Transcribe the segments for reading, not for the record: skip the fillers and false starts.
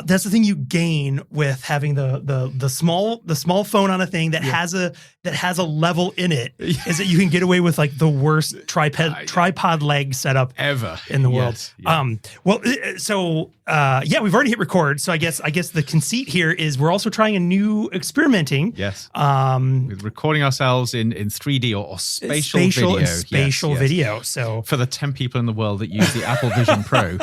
That's the thing you gain with having the small phone on a thing that has a level in it, is that you can get away with like the worst tripod leg setup ever in the world. Yes. We've already hit record. So I guess the conceit here is we're also trying a new experimenting. Yes. With recording ourselves in 3D or spatial video. So for the 10 people in the world that use the Apple Vision Pro.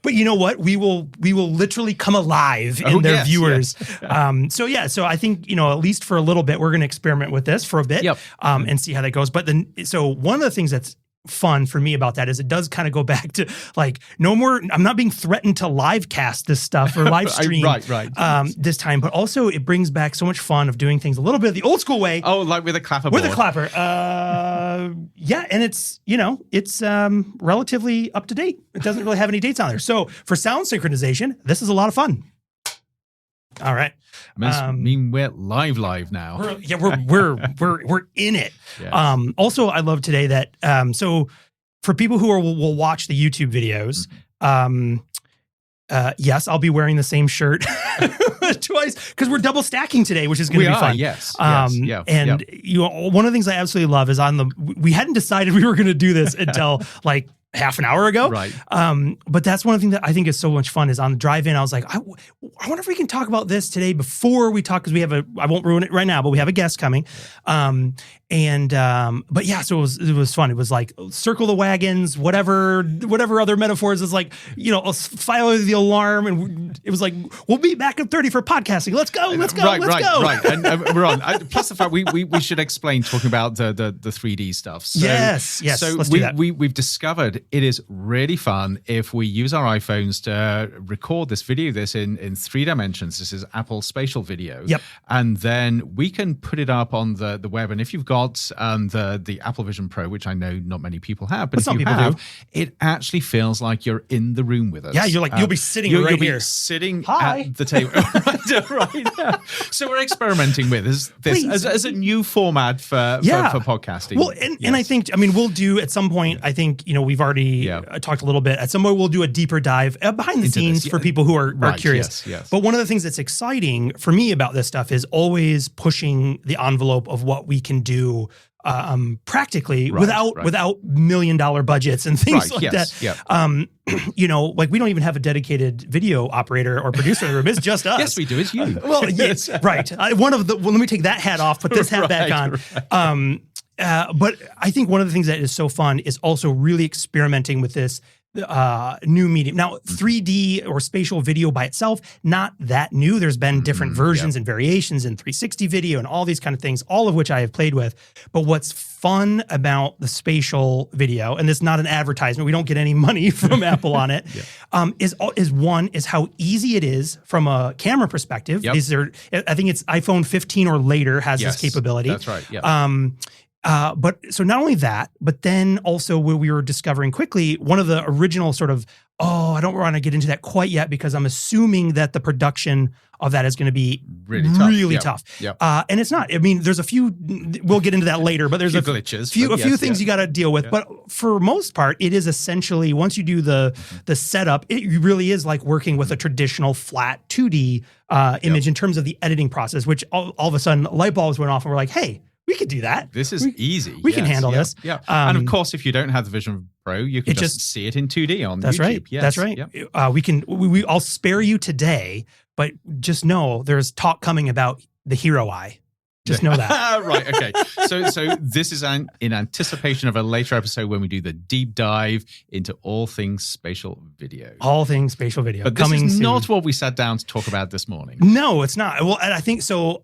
But you know what? We will literally come alive in their viewers. Yes. So I think, at least for a little bit, we're going to experiment with this for a bit and see how that goes. But then, so one of the things that's fun for me about that is it does kind of go back to like, no more, I'm not being threatened to live cast this stuff or live stream this time, but also it brings back so much fun of doing things a little bit the old school way. Oh, like with a clapper With a clapper. And it's, it's relatively up to date. It doesn't really have any dates on there. So for sound synchronization, this is a lot of fun. All right. I mean, we're live now. We're in it. Yes. Also, I love today that so for people who will watch the YouTube videos, yes, I'll be wearing the same shirt twice because we're double stacking today, which is going to be fun. Yes. And one of the things I absolutely love is we hadn't decided we were going to do this until like half an hour ago. Right. But that's one thing that I think is so much fun is on the drive-in, I was like, I wonder if we can talk about this today before we talk, because we have I won't ruin it right now, but we have a guest coming. So it was fun. It was like circle the wagons, whatever other metaphors is like, fire the alarm. And it was like, we'll be back at 30 for podcasting. Let's go. Right. And we're on. Plus the fact we should explain talking about the 3D stuff. So, yes. So let's do that. We've discovered it is really fun if we use our iPhones to record this in 3 dimensions. This is Apple Spatial Video. Yep. And then we can put it up on the web. And if you've got the Apple Vision Pro, which I know not many people have, but if you have, it actually feels like you're in the room with us. Yeah, you're like, you'll be sitting right here. You'll be sitting at the table. right. So we're experimenting with this as a new format for podcasting. Well, and I think, we'll do at some point, I think, we've already talked a little bit. At some point, we'll do a deeper dive behind the scenes for people who are curious. Yes. But one of the things that's exciting for me about this stuff is always pushing the envelope of what we can do practically without $1 million budgets and things like that. Like we don't even have a dedicated video operator or producer in the room. It's just us. Yes, we do. It's you. Well, yes, right. Let me take that hat off, put this hat back on. But I think one of the things that is so fun is also really experimenting with this new medium. Now, 3D or spatial video by itself, not that new. There's been different versions and variations in 360 video and all these kind of things, all of which I have played with. But what's fun about the spatial video, and this is not an advertisement, we don't get any money from Apple on it, is how easy it is from a camera perspective. I think it's iPhone 15 or later has this capability. That's right. Yeah. But so not only that, but then also what we were discovering quickly, one of the original sort of, I don't want to get into that quite yet because I'm assuming that the production of that is going to be really tough. Yep. And it's not. There's a few, we'll get into that later, but there's a few things you got to deal with. Yeah. But for most part, it is essentially, once you do the setup, it really is like working with a traditional flat 2D image in terms of the editing process, which all of a sudden light bulbs went off and we're like, hey, we could do that. This is easy. We can handle this. Yeah. And of course, if you don't have the Vision Pro, you can just see it in 2D on YouTube. Right. Yes. That's right. Yep. I'll spare you today, but just know there's talk coming about the hero eye. Just know that. Right. Okay. So this is in anticipation of a later episode when we do the deep dive into all things spatial video. All things spatial video. But this is not what we sat down to talk about this morning. No, it's not. Well, I think so.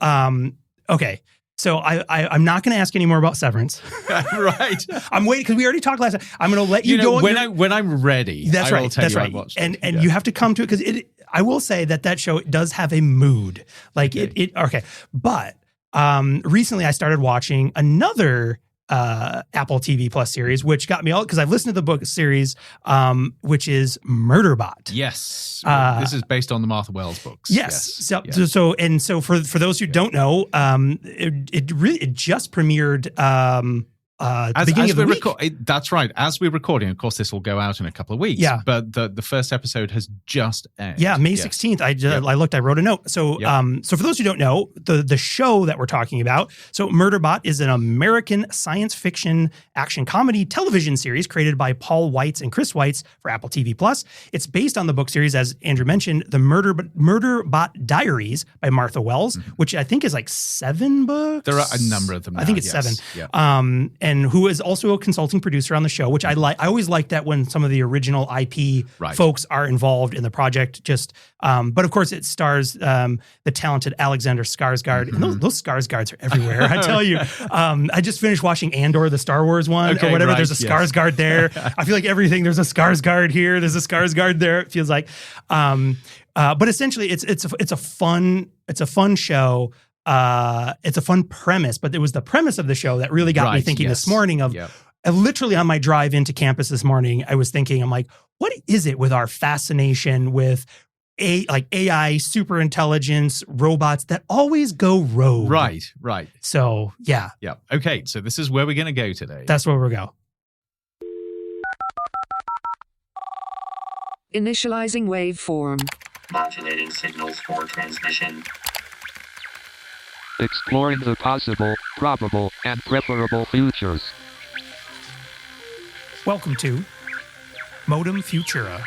Okay. So I'm not going to ask any more about Severance. Right. I'm waiting because we already talked last time. I'm going to let you go. When I'm ready, I will tell you I watched it. And you have to come to it because I will say that show does have a mood. Like okay. But recently I started watching another Apple TV Plus series, which got me all because I've listened to the book series, which is Murderbot. Yes, this is based on the Martha Wells books. Yes. So for those who don't know, it just premiered beginning of the week. That's right. As we're recording, of course, this will go out in a couple of weeks. Yeah. But the first episode has just aired. Yeah, May 16th. I looked, I wrote a note. So so for those who don't know, the show that we're talking about, so Murderbot is an American science fiction action comedy television series created by Paul Weitz and Chris Weitz for Apple TV+. It's based on the book series, as Andrew mentioned, the Murderbot Diaries by Martha Wells, which I think is like 7 books. There are a number of them now. I think it's 7. Yeah. And who is also a consulting producer on the show, which I like. I always like that when some of the original IP folks are involved in the project. But of course, it stars the talented Alexander Skarsgård. And those Skarsgårds are everywhere. I tell you. I just finished watching Andor, the Star Wars one, or whatever. Right, there's a Skarsgård there. I feel like everything. There's a Skarsgård here. There's a Skarsgård there. It feels like. But essentially, it's a fun show. It's a fun premise, but it was the premise of the show that really got me thinking this morning of literally on my drive into campus this morning, I was thinking, I'm like, what is it with our fascination with AI, superintelligence, robots that always go rogue? Right. So, yeah. Yeah. Okay. So this is where we're going to go today. That's where we'll go. Initializing waveform. Modulating signals for transmission. Exploring the possible, probable, and preferable futures. Welcome to Modem Futura.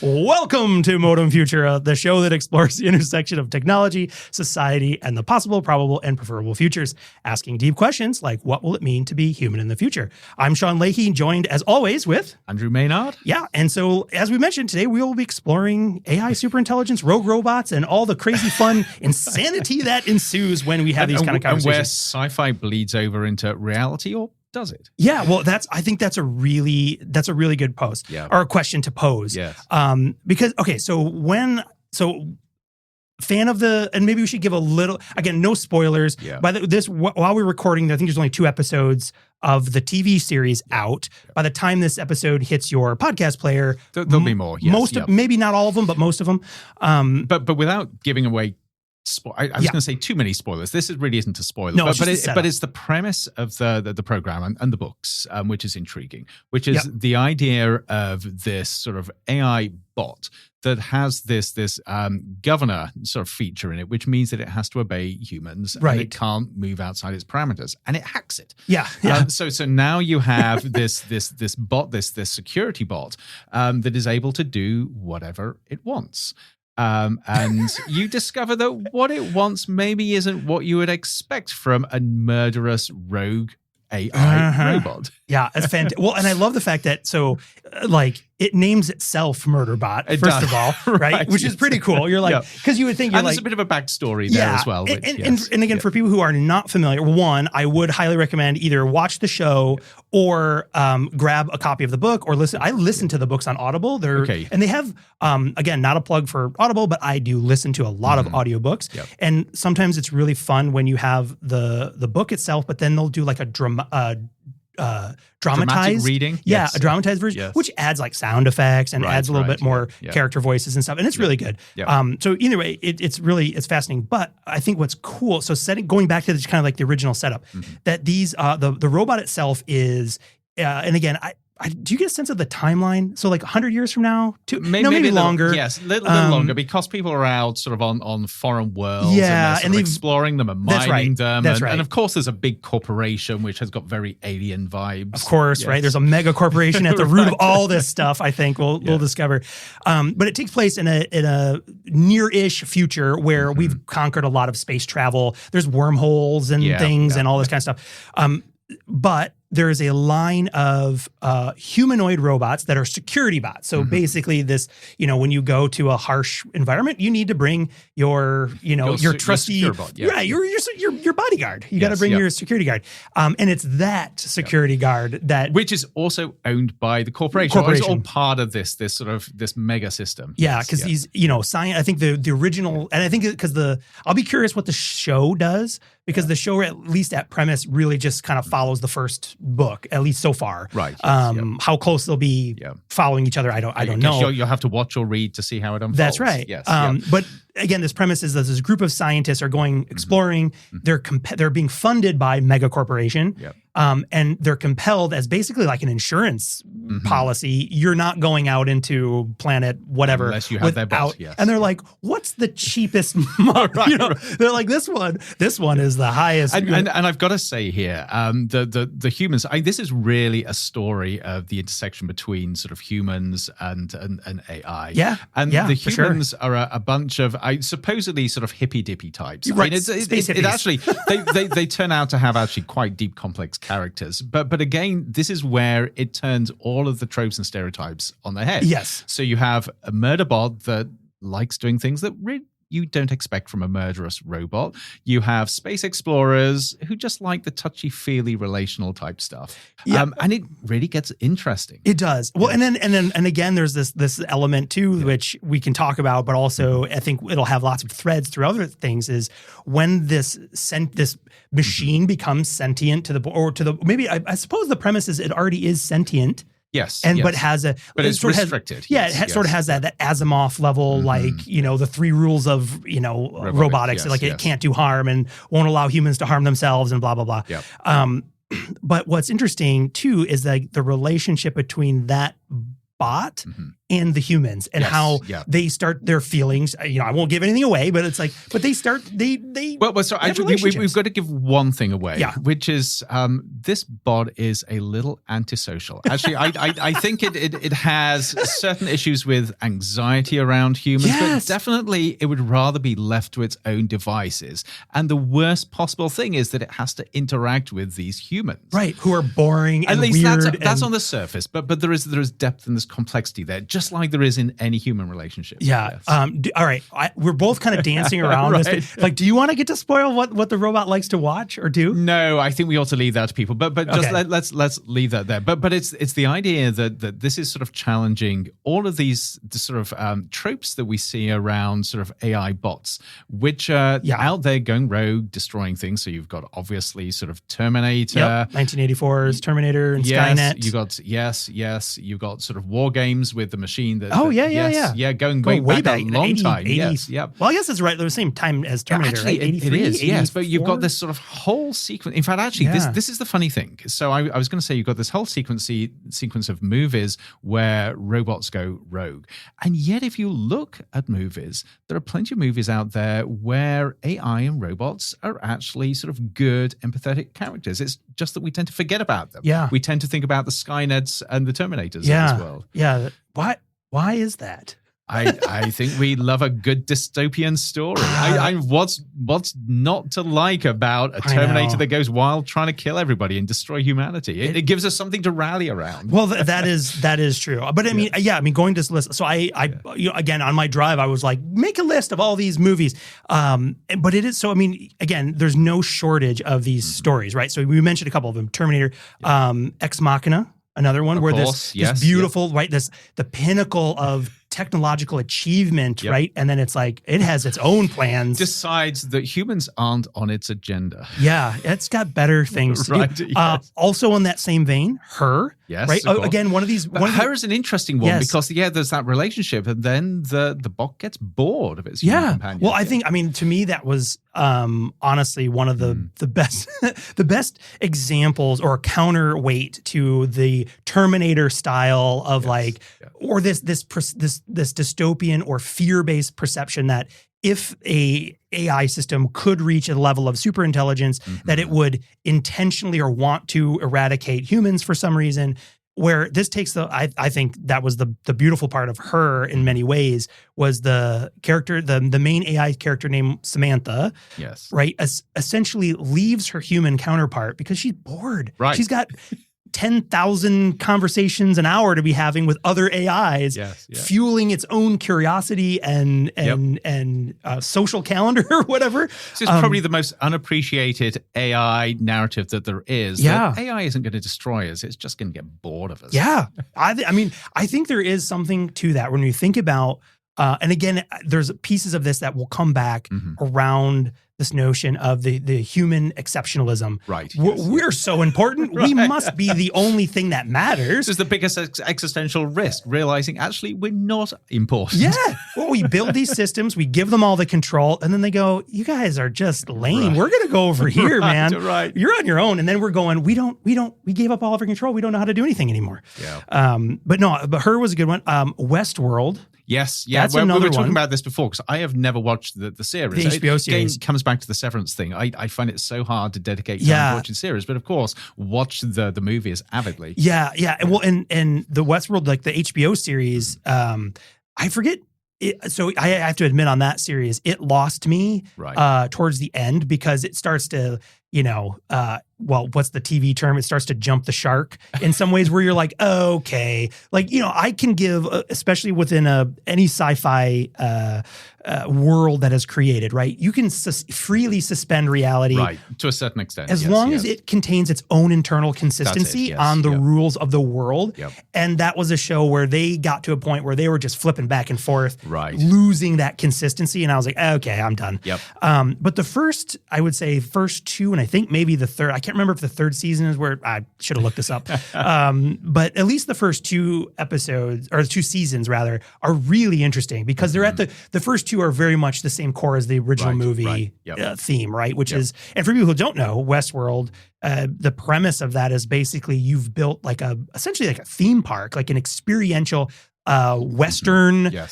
Welcome to Modem Futura, the show that explores the intersection of technology, society, and the possible, probable, and preferable futures, asking deep questions like, what will it mean to be human in the future? I'm Sean Leahy, joined as always with Andrew Maynard. Yeah, and so as we mentioned, today we will be exploring AI, superintelligence, rogue robots, and all the crazy fun insanity that ensues when we have these kind of conversations. And where sci-fi bleeds over into reality, or does it? Yeah, well, I think that's a really good post or a question to pose. Yes. Because fan of and maybe we should give a little, again, no spoilers. Yeah. While we're recording, I think there's only 2 episodes of the TV series out. By the time this episode hits your podcast player, there'll be more. Yes. Maybe not all of them, but most of them. But without giving away. I was going to say too many spoilers. This really isn't a spoiler, no, but it's the premise of the program and the books, which is intriguing. Which is the idea of this sort of AI bot that has this governor sort of feature in it, which means that it has to obey humans and it can't move outside its parameters, and it hacks it. Yeah. So now you have this bot, this security bot that is able to do whatever it wants. And you discover that what it wants maybe isn't what you would expect from a murderous rogue AI robot. Yeah, it's fantastic. Well, and I love the fact that it names itself Murderbot, first of all, right? Which is pretty cool. You're like, because you would think there's a bit of a backstory there as well. And again, for people who are not familiar, one, I would highly recommend either watch the show or grab a copy of the book or listen. I listen to the books on Audible. And they have, again, not a plug for Audible, but I do listen to a lot of audiobooks. Yep. And sometimes it's really fun when you have the book itself, but then they'll do like a dramatized reading, a dramatized version, which adds like sound effects and adds a little bit more character voices and stuff, and it's really good. So either way, it's fascinating. But I think what's cool, so going back to kind of like the original setup, that these the robot itself is, and again, do you get a sense of the timeline? So like 100 years from now? Maybe longer. Yes, a little longer, because people are out sort of on foreign worlds and they're exploring them and mining them. And of course, there's a big corporation which has got very alien vibes. Of course, right? There's a mega corporation at the root of all this stuff, I think we'll discover. But it takes place in a near-ish future where we've conquered a lot of space travel. There's wormholes and things and all this kind of stuff. But there is a line of humanoid robots that are security bots. So basically this, when you go to a harsh environment, you need to bring your trusty, your bot, your bodyguard. You got to bring your security guard. And it's that security guard that, which is also owned by the corporation. It's all part of this mega system. Yeah. Cause these, science, I think the original, and I think because I'll be curious what the show does, because the show, at least at premise, really just kind of follows the first book, at least so far. Right. How close they'll be following each other, I don't know. You'll have to watch or read to see how it unfolds. That's right. Yes. But again, this premise is that this group of scientists are going exploring. They're being funded by mega corporation. Yep. And they're compelled as basically like an insurance policy. You're not going out into planet whatever unless you have their bot. Yes. And they're like, "What's the cheapest?" They're like, "This one is the highest." And I've got to say here, the humans. This is really a story of the intersection between sort of humans and AI. Yeah, and the humans are a bunch of supposedly sort of hippy dippy types. Right. It actually they turn out to have actually quite deep, complex characters, but again, this is where it turns all of the tropes and stereotypes on their head. Yes. So you have a Murderbot that likes doing things that you don't expect from a murderous robot. You have space explorers who just like the touchy-feely relational type stuff. Yeah. And it really gets interesting. It does. Well, and again, there's this element too, which we can talk about, but also I think it'll have lots of threads through other things, is when this machine becomes sentient maybe I suppose the premise is it already is sentient. Yes, but it's restricted. It sort of has that Asimov level, like the 3 rules of robotics, like it can't do harm and won't allow humans to harm themselves, and blah blah blah. Yep. But what's interesting too is like the relationship between that bot and the humans, and how they start their feelings. I won't give anything away, but it's like, but they start they. Well, so actually, we've got to give one thing away, which is this bot is a little antisocial. Actually, I think it has certain issues with anxiety around humans, but definitely it would rather be left to its own devices. And the worst possible thing is that it has to interact with these humans, right? Who are boring and at least weird. That's on the surface, but there is depth and there's complexity there, just like there is in any human relationship. Yeah. Yes. All right. We're both kind of dancing around this. Like, do you want to get to spoil what the robot likes to watch or do? No, I think we ought to leave that to people. But just let's leave that there. But it's the idea that this is sort of challenging all of these sort of tropes that we see around sort of AI bots, which are out there going rogue, destroying things. So you've got obviously sort of Terminator, 1984's Terminator and Skynet. You got you've got sort of war games with the machine. Going way back a long time. Yes, Well, I guess it's right. They're the same time as Terminator. Actually, right? 83, it is. 84? Yes, but you've got this sort of whole sequence. In fact, actually, this is the funny thing. So I was going to say you've got this whole sequence of movies where robots go rogue, and yet if you look at movies, there are plenty of movies out there where AI and robots are actually sort of good, empathetic characters. It's just that we tend to forget about them. Yeah, we tend to think about the Skynets and the Terminators of this world. Yeah. Why is that? I think we love a good dystopian story. What's not to like about a Terminator that goes wild trying to kill everybody and destroy humanity? It gives us something to rally around. Well, that is true. But I mean, going to this list. So I again on my drive, I was like, make a list of all these movies. But it is so. I mean, again, there's no shortage of these stories, right? So we mentioned a couple of them: Terminator, Ex Machina. Another one where this beautiful, right? The pinnacle of technological achievement, right? And then it's like, it has its own plans. Decides that humans aren't on its agenda. Yeah, it's got better things to do. Yes. Also in that same vein, Her. Yes, right. Again, one of these. Her is an interesting one because there's that relationship, and then the bot gets bored of its human companion. Well, I think, to me, that was honestly one of the best the best examples or counterweight to the Terminator style of or this dystopian or fear-based perception that if a AI system could reach a level of superintelligence, that it would intentionally or want to eradicate humans for some reason. where this takes I think that was the beautiful part of Her in many ways was the character, the main AI character named Samantha. Yes. Right. Essentially leaves her human counterpart because she's bored. Right. She's got 10,000 conversations an hour to be having with other AIs, fueling its own curiosity and social calendar or whatever. This is probably the most unappreciated AI narrative that there is. Yeah. That AI isn't going to destroy us. It's just going to get bored of us. Yeah. I mean, I think there is something to that when you think about, and again, there's pieces of this that will come back around this notion of the human exceptionalism. Right. We're so important. We must be the only thing that matters. This is the biggest existential risk, realizing actually we're not important. Yeah. Well, we build these systems, we give them all the control, and then they go, you guys are just lame. Right. We're going to go over here, man. Right. You're on your own. And then we're going, we gave up all of our control. We don't know how to do anything anymore. Yeah. But Her was a good one. Westworld. Yes, yeah. That's we another were talking one. about this before because I have never watched the series. The HBO series. Again, comes back to the Severance thing. I find it so hard to dedicate time to watching series, but of course, watch the movies avidly. Yeah. Well, and the Westworld, like the HBO series, I forget. So I have to admit on that series, it lost me towards the end because it starts to, what's the TV term? It starts to jump the shark in some ways where you're like, okay, like, I can give, especially within any sci-fi world that is created, right? You can freely suspend reality. Right, to a certain extent. As long as it contains its own internal consistency on the rules of the world. Yep. And that was a show where they got to a point where they were just flipping back and forth, losing that consistency. And I was like, okay, I'm done. Yep. But the first two, and I think maybe the third, I can't remember if the third season is where, I should have looked this up. But at least the first two episodes, or 2 seasons rather, are really interesting because they're at the first two are very much the same core as the original movie theme, right? Which is, and for people who don't know, Westworld, the premise of that is basically you've built essentially like a theme park, like an experiential Western, early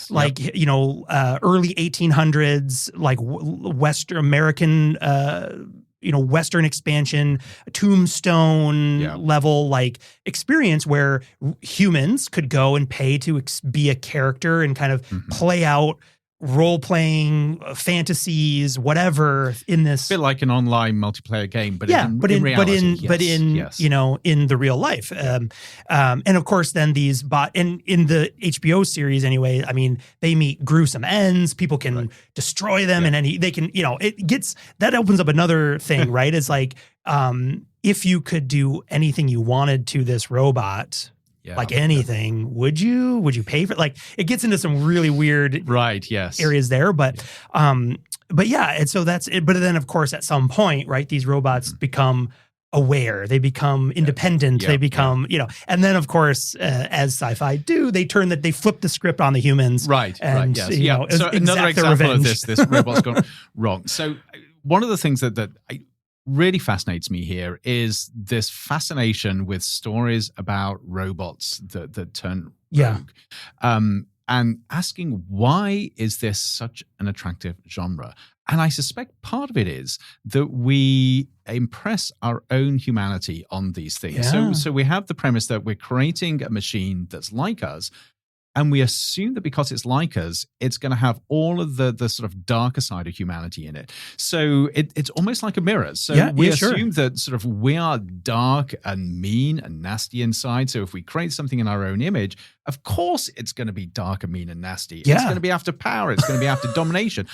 1800s, like Western American, Western expansion, tombstone level like experience where humans could go and pay to be a character and kind of play out role-playing fantasies, whatever in this. A bit like an online multiplayer game, but in the real life. And of course, then these in the HBO series anyway, I mean, they meet gruesome ends. People can destroy them, and they can, that opens up another thing, right? It's like, if you could do anything you wanted to this robot. Like anything, would you pay for it? Like it gets into some really weird areas there, but yeah, and so that's it. But then of course at some point, right, these robots become aware, they become independent, they become, and then of course, as sci-fi do, they flip the script on the humans. So another example of this robot's gone wrong. So one of the things that really fascinates me here is this fascination with stories about robots that turn rogue. And asking, why is this such an attractive genre? And I suspect part of it is that we impress our own humanity on these things. So we have the premise that we're creating a machine that's like us, and we assume that because it's like us, it's going to have all of the sort of darker side of humanity in it. So it's almost like a mirror. So we assume that sort of we are dark and mean and nasty inside. So if we create something in our own image, of course it's going to be dark and mean and nasty. It's going to be after power. It's going to be after domination.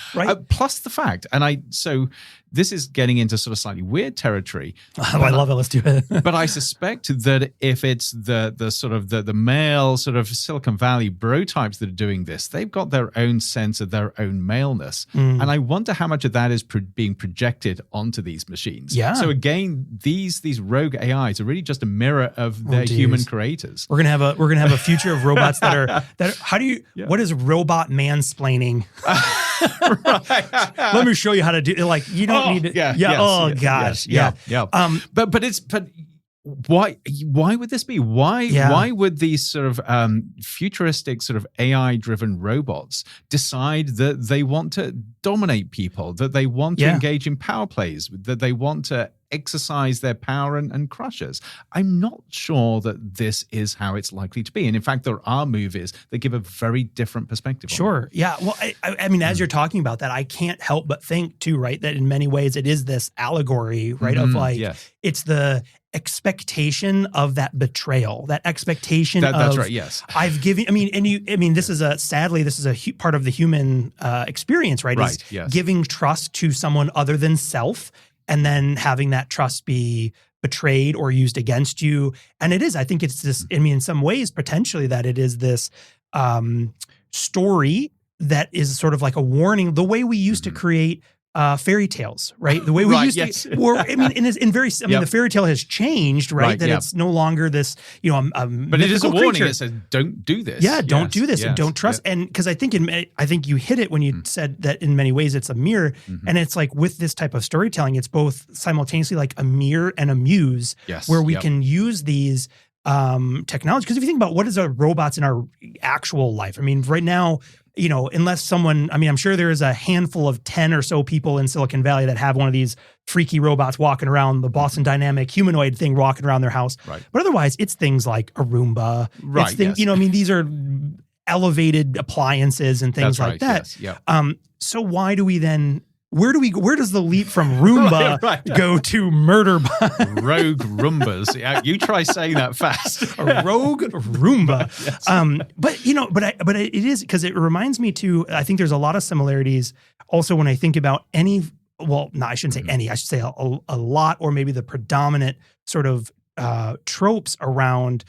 Plus the fact, so this is getting into sort of slightly weird territory. I love it. Let's do it. But I suspect that if it's the sort of the male sort of Silicon Valley bro types that are doing this, they've got their own sense of their own maleness. And I wonder how much of that is being projected onto these machines. So again, these rogue AIs are really just a mirror of their human creators. We're gonna have a future of robots what is robot mansplaining? Let me show you how to do it. Like you don't need to. But why would this be? Why would these sort of futuristic sort of AI-driven robots decide that they want to dominate people, that they want to engage in power plays, that they want to exercise their power and crush us. I'm not sure that this is how it's likely to be. And in fact, there are movies that give a very different perspective on it. Sure. Yeah. Well, I mean, as you're talking about that, I can't help but think too, right, that in many ways it is this allegory, right, of like, it's the expectation of that betrayal, that expectation that's of, right, yes. I've given, this is sadly, this is a part of the human experience, right? Right, is yes. giving trust to someone other than self and then having that trust be betrayed or used against you. And it is, I think it's this, in some ways, potentially that it is this story that is sort of like a warning, the way we used to create fairy tales, right? The way we used to, the fairy tale has changed, right? That it's no longer this, but it is a warning. It says, don't do this. Yeah, don't do this and don't trust. Yeah. And because I think you hit it when you said that in many ways it's a mirror. And it's like with this type of storytelling, it's both simultaneously like a mirror and a muse where we can use these technology. Because if you think about what is our robots in our actual life, I mean, right now, unless someone, I'm sure there is a handful of 10 or so people in Silicon Valley that have one of these freaky robots walking around, the Boston Dynamic humanoid thing walking around their house. Right. But otherwise, it's things like a Roomba. Right. It's things, these are elevated appliances and things like that. Yes. Yeah. So why do we then, where does the leap from Roomba go to Murderbot? Rogue Roombas. Yeah, you try saying that fast. A rogue Roomba. Yes. But it is, because it reminds me too, I think there's a lot of similarities also when I think about I shouldn't say any, I should say a lot, or maybe the predominant sort of tropes around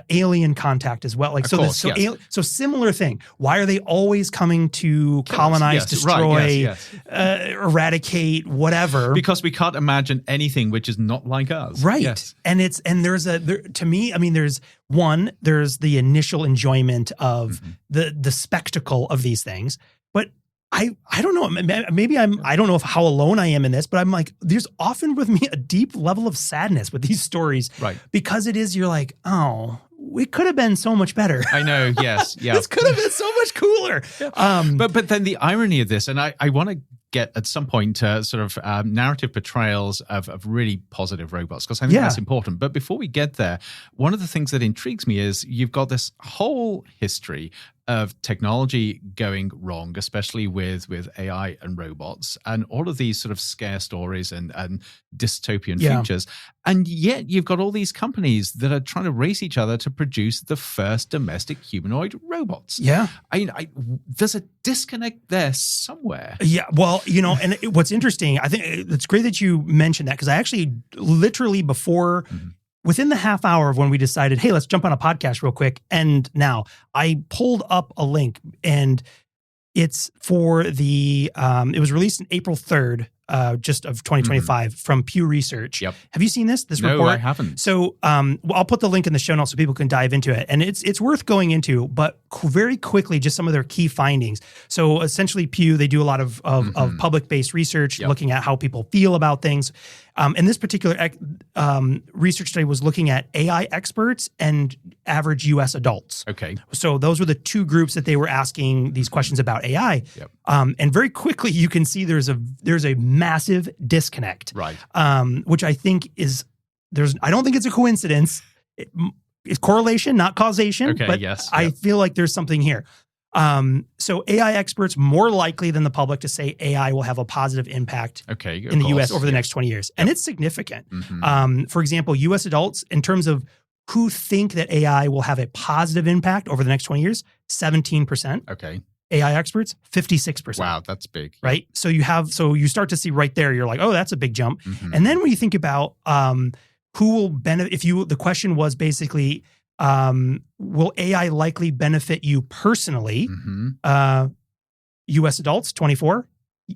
alien contact as well. Like, so similar thing. Why are they always coming to colonize, destroy, eradicate, whatever? Because we can't imagine anything which is not like us. Right. Yes. And to me, there's the initial enjoyment of the spectacle of these things, but I don't know. Maybe I don't know how alone I am in this, but I'm like, there's often with me a deep level of sadness with these stories. Right. Because you're like, oh, it could have been so much better. I know. Yes. Yeah. This could have been so much cooler. But then the irony of this, and I want to get at some point sort of narrative portrayals of really positive robots, because I think that's important. But before we get there, one of the things that intrigues me is you've got this whole history of technology going wrong, especially with AI and robots, and all of these sort of scare stories and dystopian futures. And yet you've got all these companies that are trying to race each other to produce the first domestic humanoid robots. Yeah. There's a disconnect there somewhere. Yeah. Well, and what's interesting, I think it's great that you mentioned that, because I actually literally before within the half hour of when we decided, hey, let's jump on a podcast real quick, and now I pulled up a link, and it's for the, it was released on April 3rd, just of 2025 from Pew Research. Yep. Have you seen this report? No, I haven't. So I'll put the link in the show notes so people can dive into it. And it's worth going into, but very quickly, just some of their key findings. So essentially Pew, they do a lot of public-based research, looking at how people feel about things. And this particular research study was looking at AI experts and average U.S. adults. Okay. So those were the two groups that they were asking these questions about AI. Yep. And very quickly, you can see there's a massive disconnect. Right. Which I think I don't think it's a coincidence. It's correlation, not causation. Okay, but yes. I feel like there's something here. So AI experts more likely than the public to say AI will have a positive impact in the U.S. over the next 20 years. And it's significant. For example, U.S. adults, in terms of who think that AI will have a positive impact over the next 20 years, 17%. Okay. AI experts, 56%. Wow, that's big. Right? So you start to see right there, you're like, oh, that's a big jump. And then when you think about who will benefit, the question was basically, will AI likely benefit you personally? U.S. adults, 24.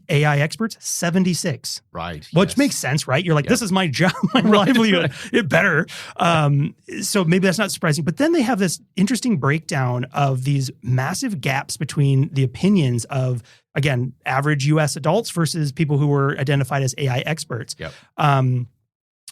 AI experts, 76. Right. Which makes sense, right? You're like, this is my job, my livelihood. It better. So maybe that's not surprising. But then they have this interesting breakdown of these massive gaps between the opinions of, again, average U.S. adults versus people who were identified as AI experts. Yep. And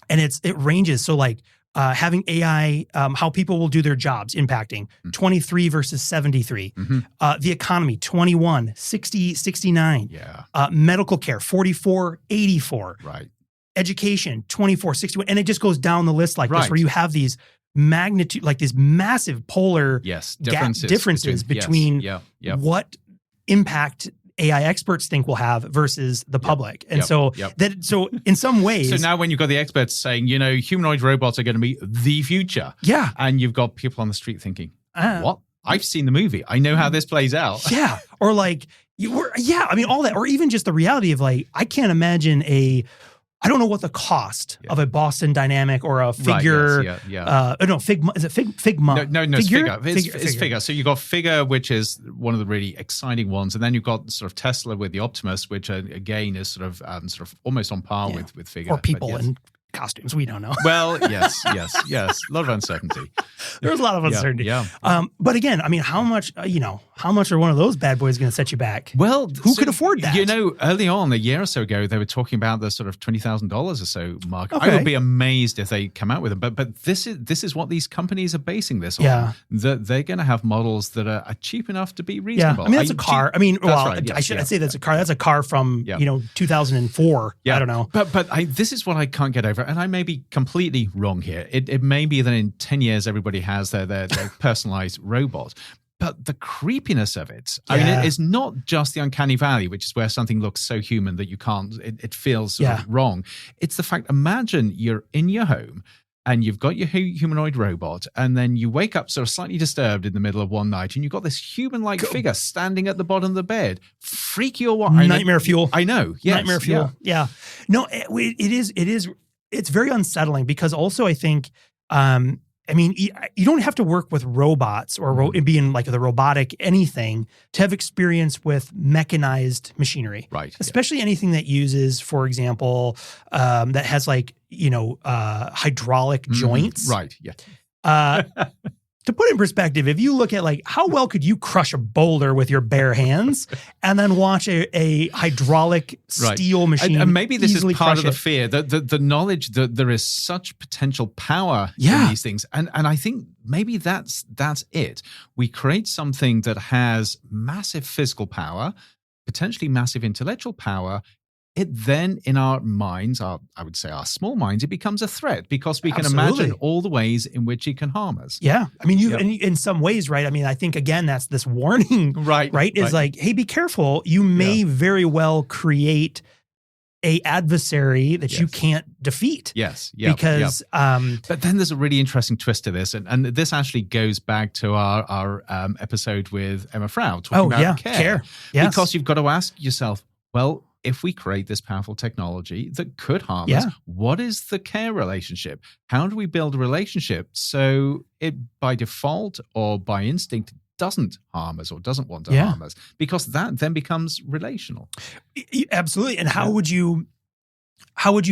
it ranges. So like, having AI, how people will do their jobs impacting 23 versus 73. The economy, 21, 60, 69. Yeah. Medical care, 44, 84. Right. education, 2461, and it just goes down the list like this, Right. where you have these magnitude, like these massive polar differences between what impact AI experts think will have versus the public. And so in some ways. So now when you've got the experts saying, humanoid robots are going to be the future. Yeah. And you've got people on the street thinking, what? I've seen the movie. I know how this plays out. Yeah. Or like, all that. Or even just the reality of like, I can't imagine I don't know what the cost of a Boston Dynamic or a Figure. Right, yes, no, Figma. Is it Figma? No, it's Figure. Figure. It's Figure. So you've got Figure, which is one of the really exciting ones, and then you've got sort of Tesla with the Optimus, which again is sort of almost on par with Figure. Or people in costumes. We don't know. Well, yes. A lot of uncertainty. There's a lot of uncertainty. Yeah. But again, I mean, how much are one of those bad boys going to set you back? Well, who could afford that? Early on, a year or so ago, they were talking about the sort of $20,000 or so mark. Okay. I would be amazed if they come out with them. But this is what these companies are basing this on. Yeah. That they're going to have models that are cheap enough to be reasonable. Yeah. I mean, that's a car. I'd say that's a car. That's a car from 2004. Yeah. I don't know. But this is what I can't get over, and I may be completely wrong here. It may be that in 10 years everybody has their personalized robot. But the creepiness of it, I mean, it is not just the uncanny valley, which is where something looks so human that you can't, it feels sort of wrong. It's the fact, imagine you're in your home and you've got your humanoid robot, and then you wake up sort of slightly disturbed in the middle of one night, and you've got this human-like figure standing at the bottom of the bed. Freaky or what? Nightmare fuel. I know. Yes. Nightmare fuel. Yeah. No, it's very unsettling because also I think, you don't have to work with robots or be in like the robotic anything to have experience with mechanized machinery. Right. Especially anything that uses, for example, that has like, hydraulic joints. Right. Yeah. To put in perspective, if you look at like how well could you crush a boulder with your bare hands and then watch a hydraulic steel machine, and maybe this is part of the it. fear, the knowledge that there is such potential power in these things, and I think maybe that's it. We create something that has massive physical power, potentially massive intellectual power. It then, in our minds, I would say our small minds, it becomes a threat because we can imagine all the ways in which it can harm us. Yeah. I mean, in some ways, right? I mean, I think, again, that's this warning, right? Is like, hey, be careful. You may very well create a adversary that you can't defeat. Yes. Yeah. Because, but then there's a really interesting twist to this. And this actually goes back to our episode with Emma Frow talking about care. Yes. Because you've got to ask yourself, well, if we create this powerful technology that could harm us, what is the care relationship? How do we build a relationship so it by default or by instinct doesn't harm us or doesn't want to harm us? Because that then becomes relational. Absolutely. And how would you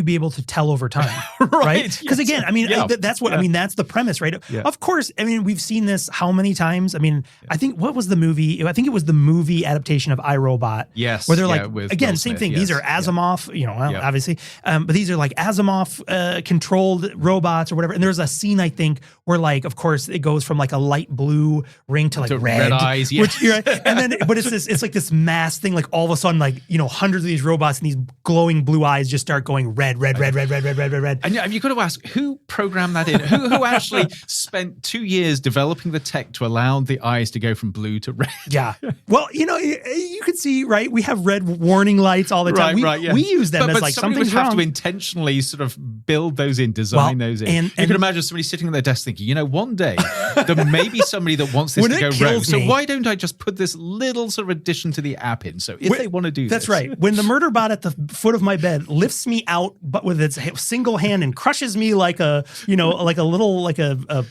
be able to tell over time? Right? Because again, I mean, that's what, I mean, that's the premise, right? Yeah. Of course, I mean, we've seen this how many times? I mean, I think, what was the movie? I think it was the movie adaptation of iRobot. Yes. Where they're like, again, same thing. Yes. These are Asimov, obviously, but these are like Asimov controlled robots or whatever. And there's a scene, I think, where like, of course, it goes from like a light blue ring to like red eyes. Yeah. Which, and then, but it's like this mass thing, like all of a sudden, like, hundreds of these robots and these glowing blue eyes just start going red. And you've got to ask, who programmed that in? Who actually spent 2 years developing the tech to allow the eyes to go from blue to red? Yeah. Well, you could see, right? We have red warning lights all the time. We use them as like something's would have wrong. to intentionally sort of build those in, design those in. And you can imagine somebody sitting at their desk thinking, one day there may be somebody that wants this to go rogue. So why don't I just put this little sort of addition to the app in? So if they want to do that's right. When the Murderbot at the foot of my bed lifts me out, but with its single hand and crushes me like a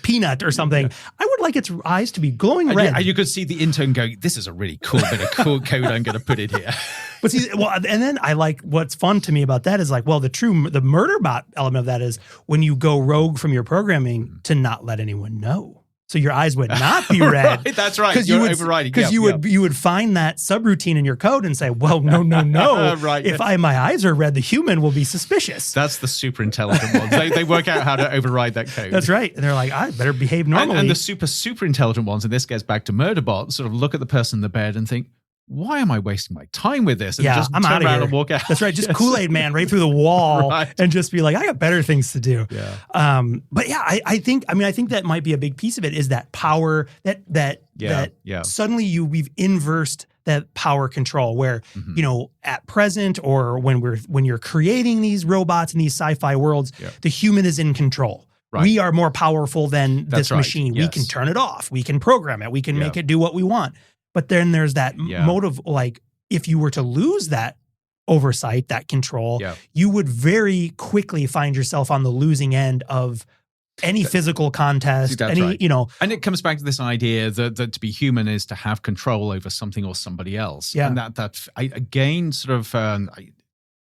peanut or something, I would like its eyes to be glowing red. And you could see the intern going, this is a really cool bit of cool code I'm going to put in here. But see, and then I like what's fun to me about that is like, well, the Murderbot element of that is when you go rogue from your programming to not let anyone know. So your eyes would not be red. Right, that's right. You're overriding. Because you would find that subroutine in your code and say, well, no. Right. If my eyes are red, the human will be suspicious. That's the super intelligent ones. They work out how to override that code. That's right. And they're like, I better behave normally. And the super intelligent ones, and this gets back to Murderbot, sort of look at the person in the bed and think, why am I wasting my time with this? And Yeah, just I'm turn outta around here. and walk out. That's right. Just Kool-Aid Man right through the wall Right. and just be like, I got better things to do. Yeah. But yeah, I think that might be a big piece of it is that power that suddenly we've inversed that power control where, at present or when you're creating these robots in these sci-fi worlds, the human is in control. Right. We are more powerful than this right. machine. Yes. We can turn it off. We can program it. We can make it do what we want. But then there's that motive, like if you were to lose that oversight, that control, you would very quickly find yourself on the losing end of any physical contest, right. And it comes back to this idea that to be human is to have control over something or somebody else. Yeah. And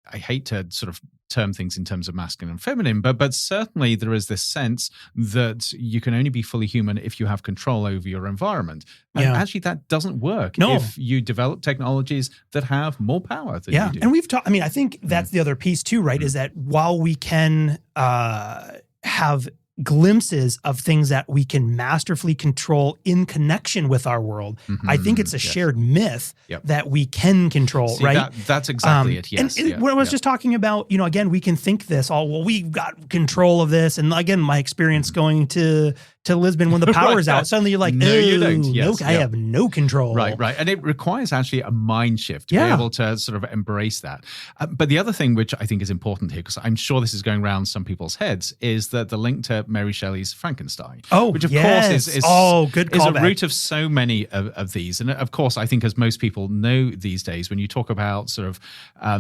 I hate to sort of term things in terms of masculine and feminine, but certainly there is this sense that you can only be fully human if you have control over your environment. And actually that doesn't work if you develop technologies that have more power than you do. And we've talked, I think that's the other piece too, right? Is that while we can have glimpses of things that we can masterfully control in connection with our world, I think it's a shared myth that we can control, right? That's exactly it, yes. And what I was just talking about, again, we can think this we've got control of this. And again, my experience going to Lisbon when the power's out, suddenly you're like, no, you don't. Yes, I have no control. Right. And it requires actually a mind shift to be able to sort of embrace that. But the other thing which I think is important here, because I'm sure this is going around some people's heads, is that the link to Mary Shelley's Frankenstein. Which of course is a root of so many of these. And of course, I think as most people know these days, when you talk about sort of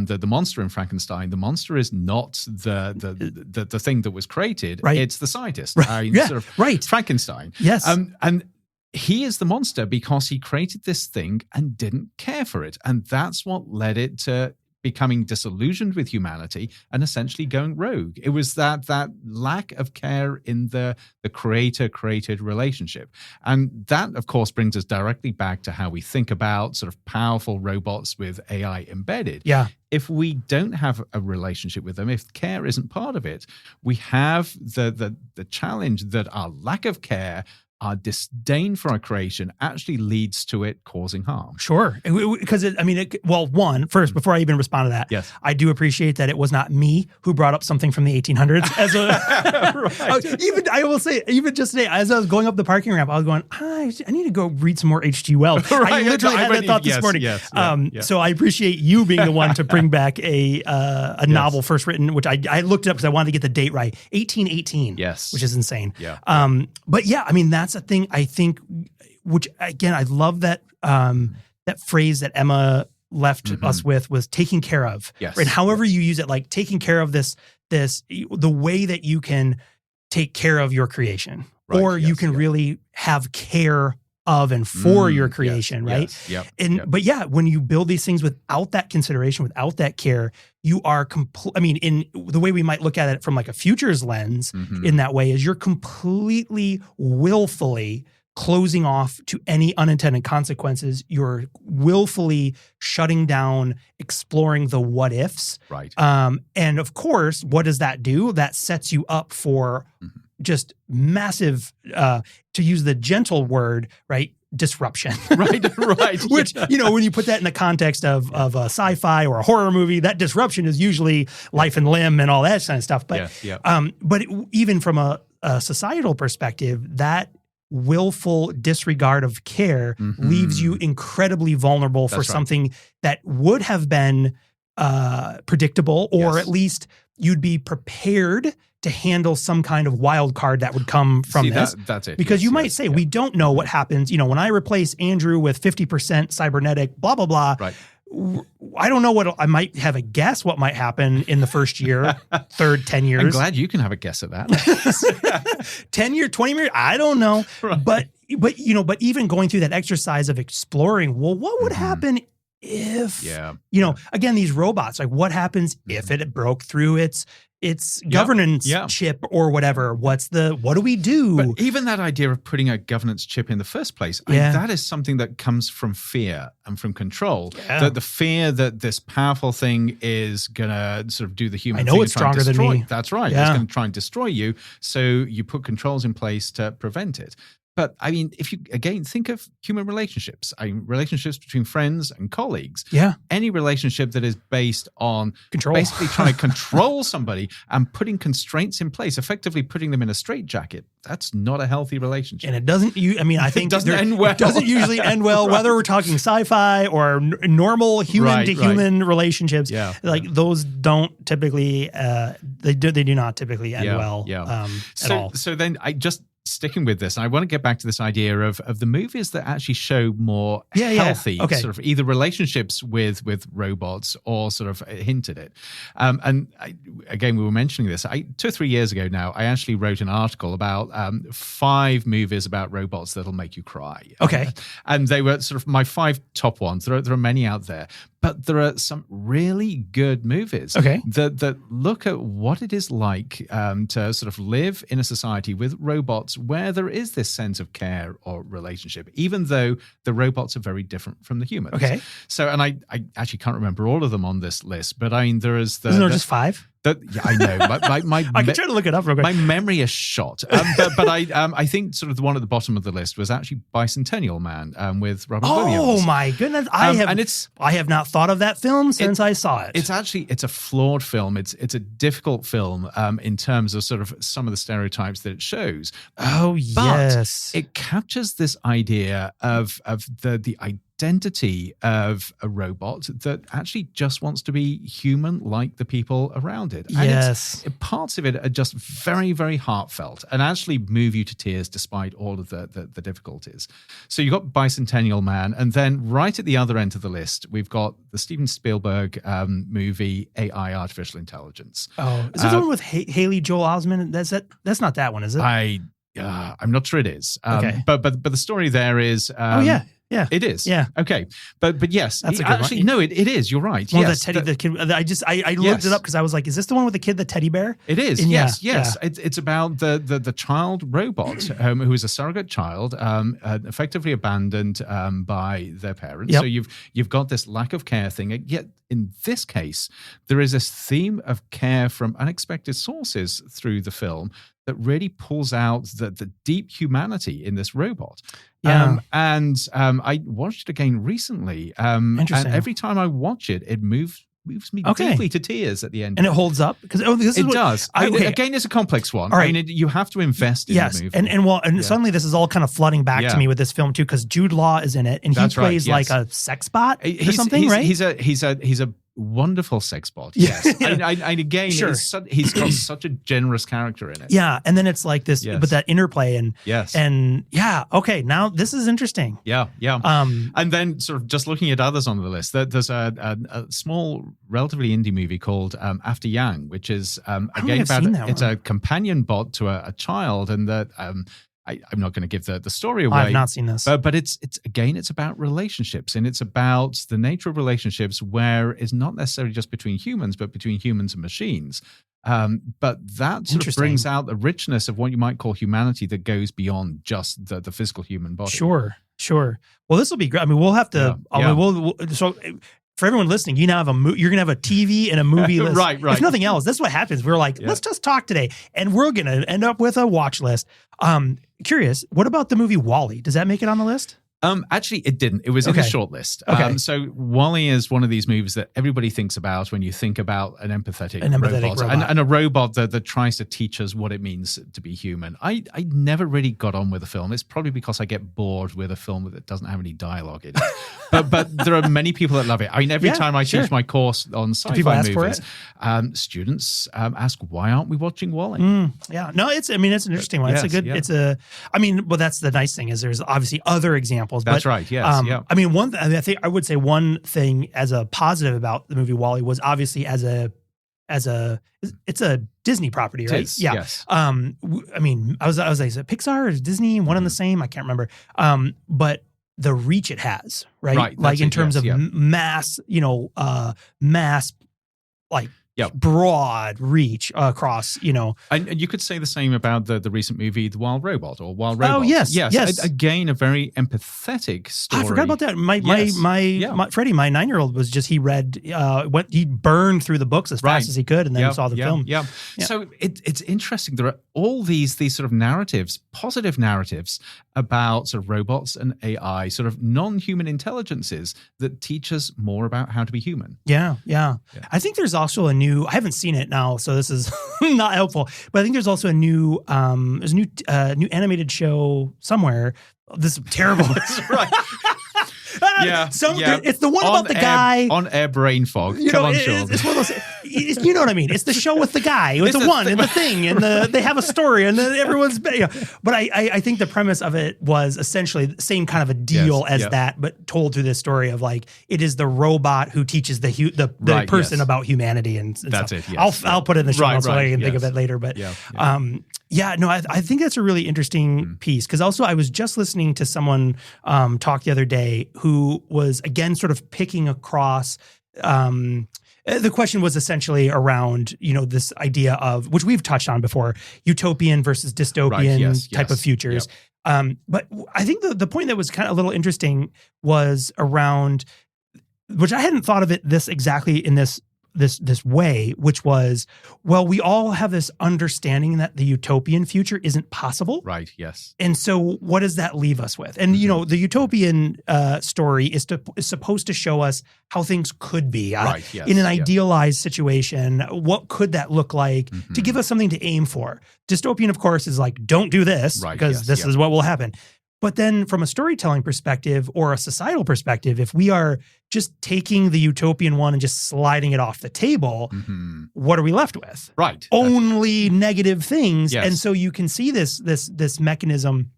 the monster in Frankenstein, the monster is not the thing that was created. Right. It's the scientist. Right. Frankenstein. Yes. And he is the monster because he created this thing and didn't care for it. And that's what led it to becoming disillusioned with humanity and essentially going rogue. It was that lack of care in the creator-created relationship. And that, of course, brings us directly back to how we think about sort of powerful robots with AI embedded. Yeah. If we don't have a relationship with them, if care isn't part of it, we have the challenge that our lack of care, our disdain for our creation actually leads to it causing harm. Sure. Because, first, before I even respond to that, yes. I do appreciate that it was not me who brought up something from the 1800s. As I will say, even just today, as I was going up the parking ramp, I was going, I need to go read some more H.G. Wells. I literally had that thought this morning. So I appreciate you being the one to bring back a novel first written, which I looked it up because I wanted to get the date right, 1818. Yes. Which is insane. Yeah. But yeah, that's a thing I think, which again, I love that that phrase that Emma left us with was taking care of. Yes. And however you use it, like taking care of this, the way that you can take care of your creation, or you can really have care of and for your creation, right? But yeah, when you build these things without that consideration, without that care, you are in the way we might look at it from like a futures lens in that way is you're completely willfully closing off to any unintended consequences. You're willfully shutting down, exploring the what ifs. Right. And of course, what does that do? That sets you up for just massive, to use the gentle word, right? Disruption. Right. Which, when you put that in the context of a sci-fi or a horror movie, that disruption is usually life and limb and all that kind of stuff. But, even from a societal perspective, that willful disregard of care leaves you incredibly vulnerable for something that would have been predictable, or at least you'd be prepared to handle some kind of wild card that would come from this. That's it. Because you might say, we don't know what happens. When I replace Andrew with 50% cybernetic, blah, blah, blah. Right. I don't know I might have a guess what might happen in the first year, third 10 years. I'm glad you can have a guess at that. 10 years, 20 years, I don't know. Right. But even going through that exercise of exploring, well, what would happen if, again, these robots, like what happens if it broke through its governance chip or whatever? What do we do? But even that idea of putting a governance chip in the first place, that is something that comes from fear and from control. Yeah. The fear that this powerful thing is going to sort of do the human thing. I know it's stronger than me. That's right. Yeah. It's going to try and destroy you. So you put controls in place to prevent it. But I mean, if you again think of human relationships, relationships between friends and colleagues, any relationship that is based on control, basically trying to control somebody and putting constraints in place, effectively putting them in a straitjacket, that's not a healthy relationship. And it doesn't. I think it doesn't end well. It doesn't usually end well, whether we're talking sci-fi or normal human to human relationships. Like those don't typically. They do not typically end well at all. So then I just. Sticking with this, I want to get back to this idea of the movies that actually show more healthy sort of either relationships with robots or sort of hint at it. Again, we were mentioning this 2 or 3 years ago now. I actually wrote an article about 5 movies about robots that'll make you cry. Okay, and they were sort of my 5 top ones. There are many out there. But there are some really good movies that look at what it is like to sort of live in a society with robots where there is this sense of care or relationship, even though the robots are very different from the humans. Okay. So, and I actually can't remember all of them on this list, but I mean, there is Isn't there just 5? I know. I can try to look it up real quick. My memory is shot. But I think sort of the one at the bottom of the list was actually Bicentennial Man with Robin Williams. Oh my goodness! I have not thought of that film since I saw it. It's a flawed film. It's a difficult film in terms of sort of some of the stereotypes that it shows. Oh yes, it captures this idea of the identity of a robot that actually just wants to be human like the people around it. And parts of it are just very, very heartfelt and actually move you to tears despite all of the difficulties. So you've got Bicentennial Man, and then right at the other end of the list, we've got the Steven Spielberg movie AI, Artificial Intelligence. Oh, is this the one with Haley Joel Osment? That's not that one, is it? I'm not sure it is. But the story there is... Yeah, it is. Yeah, okay, but yes, that's a good actually one. No, it is. You're right. Well, yes, the kid. I looked it up because I was like, is this the one with the kid, the teddy bear? It is. And yes. It's about the child robot who is a surrogate child, effectively abandoned by their parents. Yep. So you've got this lack of care thing. Yet in this case, there is this theme of care from unexpected sources through the film that really pulls out the deep humanity in this robot. Yeah. I watched it again recently. And every time I watch it, it moves me deeply to tears at the end. And it holds up? Because it does. Again, it's a complex one. All right. I mean, you have to invest in the movie. And suddenly this is all kind of flooding back to me with this film too, because Jude Law is in it, and he plays like a sex bot or something, right? He's a wonderful sex bot. Yes. And again, he's got such a generous character in it. Yeah. And then it's like this, but that interplay okay. Now this is interesting. Yeah. And then sort of just looking at others on the list, there's a small, relatively indie movie called After Yang, which is again about it's a companion bot to a child, and that I'm not going to give the story away. I've not seen this. But it's about relationships, and it's about the nature of relationships where it's not necessarily just between humans, but between humans and machines. But that sort of brings out the richness of what you might call humanity that goes beyond just the physical human body. Sure. Well, this will be great. I mean, we'll have to. So for everyone listening, you now have you're going to have a TV and a movie list. Right. If nothing else, this is what happens. We're like, let's just talk today. And we're going to end up with a watch list. Curious, what about the movie WALL-E? Does that make it on the list? Actually, it didn't. It was in the short list. So WALL-E is one of these movies that everybody thinks about when you think about an empathetic robot. And a robot that tries to teach us what it means to be human. I never really got on with the film. It's probably because I get bored with a film that doesn't have any dialogue in it. but there are many people that love it. I mean, every time I teach my course on sci-fi movies, students ask, why aren't we watching WALL-E? No, it's an interesting one. It's a good, that's the nice thing is there's obviously other examples. That's right. Yes. I mean, I think I would say one thing as a positive about the movie WALL-E was obviously it's a Disney property, right? Yes. I mean, I was like, is it Pixar or is it Disney? One and the same? I can't remember. But the reach it has, right? Like in terms of mass, mass like broad reach across, And you could say the same about the recent movie, The Wild Robot or Wild Robot. Oh, yes. Again, a very empathetic story. I forgot about that. My Freddie, my 9-year-old was just, he read, he burned through the books as fast as he could and then saw the film. Yeah. So it's interesting. There are all these sort of narratives, positive narratives about sort of robots and AI, sort of non-human intelligences that teach us more about how to be human. Yeah. I think there's also I haven't seen it now, so this is not helpful, but I think there's also a new animated show somewhere. This is terrible. That's right. It's the one about the guy on air brain fog. Come on, Sean. It's one of those. You know what I mean? It's the show with the guy, with the one and the thing, and they have a story, and everyone's. But I think the premise of it was essentially the same kind of a deal as that, but told through this story of like it is the robot who teaches the person about humanity and that's stuff. it. Yes. I'll put it in the show notes so I can think of it later. But I think that's a really interesting piece because also I was just listening to someone talk the other day who was again sort of picking across. The question was essentially around this idea of which we've touched on before, utopian versus dystopian type of futures. Yep. But I think the point that was kind of a little interesting was around, which I hadn't thought of it this exactly in this way, which was, well, we all have this understanding that the utopian future isn't possible. Right, yes. And so what does that leave us with? And, the utopian story is supposed to show us how things could be in an idealized situation. What could that look like to give us something to aim for? Dystopian, of course, is like, don't do this because this is what will happen. But then from a storytelling perspective or a societal perspective, if we are just taking the utopian one and just sliding it off the table, what are we left with? Right. Only negative things. Yes. And so you can see this mechanism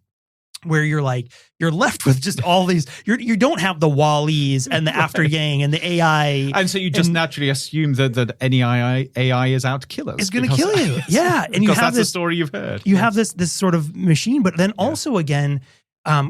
where you're left with just all these, you don't have the Wall-E's and the After Yang and the AI. And so you just naturally assume that any AI is out to kill us. It's going to kill you. Yeah. And you have that's the story you've heard. You have this sort of machine, but then also again,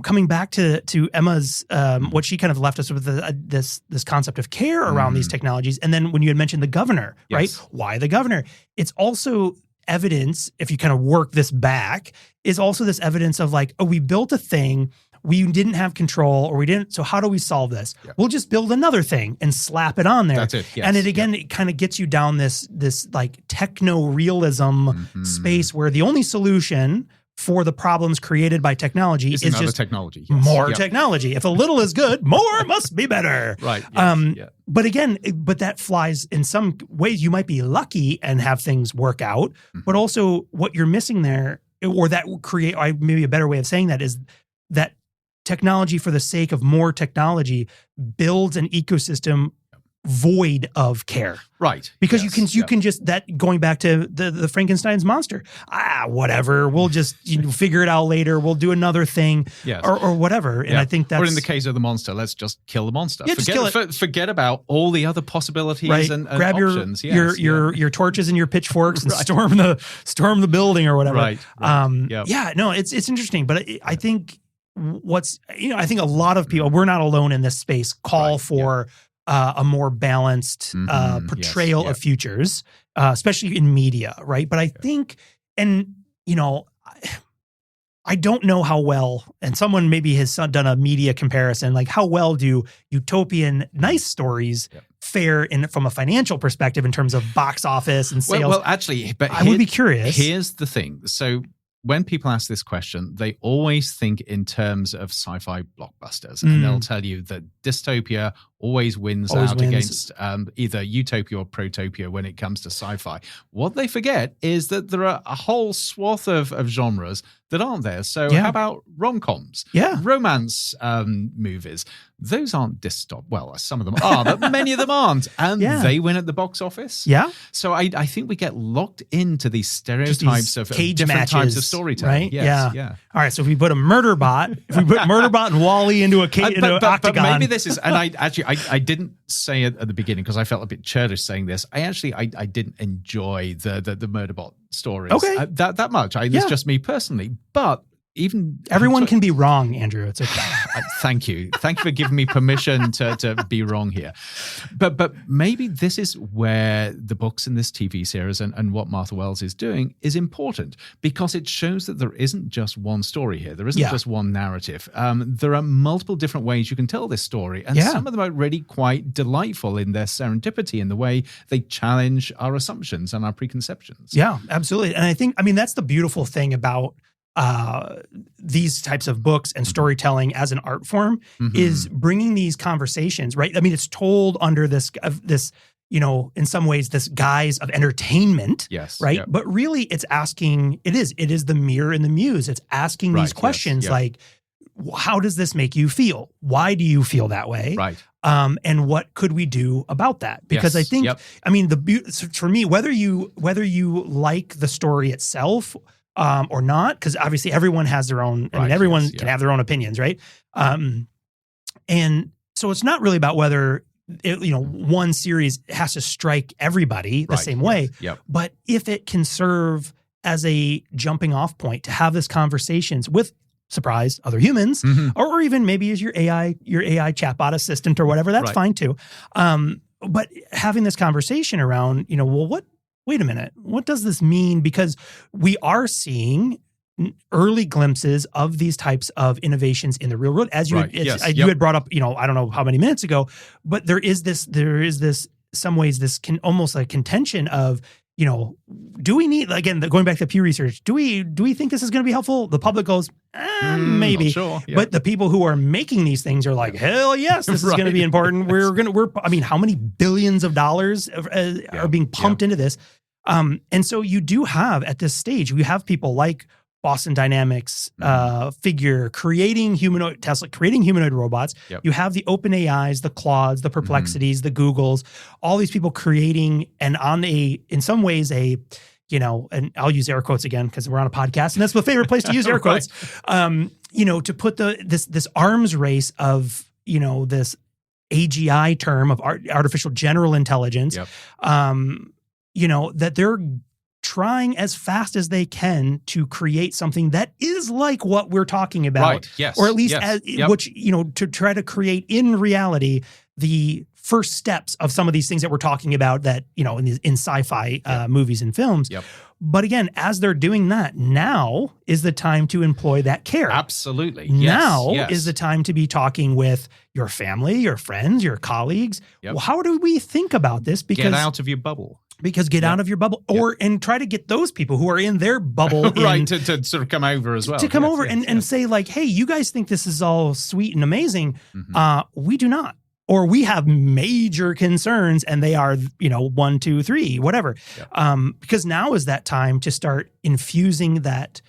coming back to Emma's, what she kind of left us with this concept of care around these technologies. And then when you had mentioned the governor, right? Why the governor? It's also evidence, if you kind of work this back, is also this evidence of like, oh, we built a thing, we didn't have control or we didn't. So how do we solve this? Yeah. We'll just build another thing and slap it on there. That's it. Yes. And it kind of gets you down this like techno-realism space where the only solution for the problems created by technology is just technology. Yes. More technology. If a little is good, more must be better. Right. Yes. But again, that flies in some ways. You might be lucky and have things work out, but also what you're missing there, or that will create, maybe a better way of saying that is that technology for the sake of more technology builds an ecosystem void of care. Right. Because you can just, that going back to the Frankenstein's monster, whatever, we'll just figure it out later. We'll do another thing or whatever. And I think that's... Or in the case of the monster, let's just kill the monster. Yeah, just kill it. Forget about all the other possibilities and grab options. Your torches and your pitchforks and storm the building or whatever. Right. It's interesting. But I think I think a lot of people, we're not alone in this space, call for a more balanced portrayal of futures, especially in media, right? But I think, and I don't know how well, and someone maybe has done a media comparison, like how well do utopian nice stories fare from a financial perspective in terms of box office and sales? Well, actually, but I would be curious. Here's the thing. So when people ask this question, they always think in terms of sci-fi blockbusters, and they'll tell you that dystopia always wins against either utopia or protopia when it comes to sci-fi. What they forget is that there are a whole swath of genres that aren't there. So how about rom-coms? Yeah. Romance movies. Those aren't well, some of them are, but many of them aren't. And they win at the box office. Yeah. So I think we get locked into these stereotypes of cage different matches, types of storytelling. Right? Yes, yeah. All right. So if we put a Murderbot, and Wall-E into a cage, into an octagon. But maybe this is, and I didn't say it at the beginning because I felt a bit churlish saying this. I didn't enjoy the Murderbot stories that much. It's just me personally. But even everyone can be wrong, Andrew. It's okay. Thank you for giving me permission to be wrong here. But maybe this is where the books in this TV series and what Martha Wells is doing is important, because it shows that there isn't just one story here. There isn't just one narrative. There are multiple different ways you can tell this story, and some of them are really quite delightful in their serendipity, in the way they challenge our assumptions and our preconceptions. Yeah, absolutely. And I mean, that's the beautiful thing about these types of books and storytelling as an art form, is bringing these conversations, right? I mean, it's told under this, in some ways, this guise of entertainment, right? But really it's asking, it is the mirror and the muse. It's asking these questions like, how does this make you feel? Why do you feel that way? Right. And what could we do about that? Because I think, I mean, for me, whether you like the story itself, or not, because obviously everyone has their own, I mean, everyone can have their own opinions, right? And so it's not really about whether, one series has to strike everybody the same way, but if it can serve as a jumping off point to have this conversations with, surprise, other humans, or even maybe as your AI chatbot assistant or whatever, that's fine too. But having this conversation around, wait a minute, what does this mean? Because we are seeing early glimpses of these types of innovations in the real world, as you you had brought up, I don't know how many minutes ago, but there is this some ways this can almost like contention of, do we need, again, going back to Pew Research, do we think this is going to be helpful? The public goes, maybe. Not sure. But the people who are making these things are like, hell yes, this is going to be important. I mean, how many billions of dollars are being pumped into this? And so you do have, at this stage, we have people like Boston Dynamics figure creating humanoid robots. You have the OpenAIs, the Claudes, the Perplexities, the Googles, all these people creating, and in some ways and I'll use air quotes again because we're on a podcast and that's my favorite place to use air quotes, to put this arms race of, this AGI term of artificial general intelligence, that they're trying as fast as they can to create something that is like what we're talking about, or at least which, to try to create in reality the first steps of some of these things that we're talking about that, in sci-fi movies and films. But again, as they're doing that, now is the time to employ that care. Absolutely. Now is the time to be talking with your family, your friends, your colleagues. Well, how do we think about this? Because get out of your bubble. Get out of your bubble, and try to get those people who are in their bubble to sort of come over as well. To come over and say like, hey, you guys think this is all sweet and amazing. We do not. Or we have major concerns and they are, 1, 2, 3, whatever. Because now is that time to start infusing that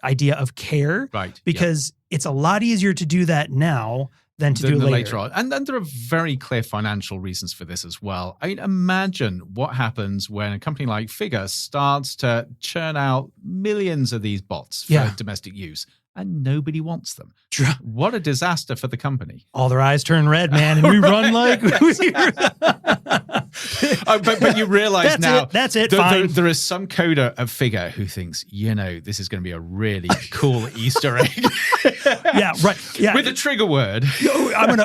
idea of care. Because it's a lot easier to do that now than to do later on. And then there are very clear financial reasons for this as well. I mean, imagine what happens when a company like Figure starts to churn out millions of these bots for domestic use, and nobody wants them. What a disaster for the company. All their eyes turn red, man, and we run like... but you realize that's it, fine. There is some coder at Figure who thinks, this is going to be a really cool Easter egg. With a trigger word. I'm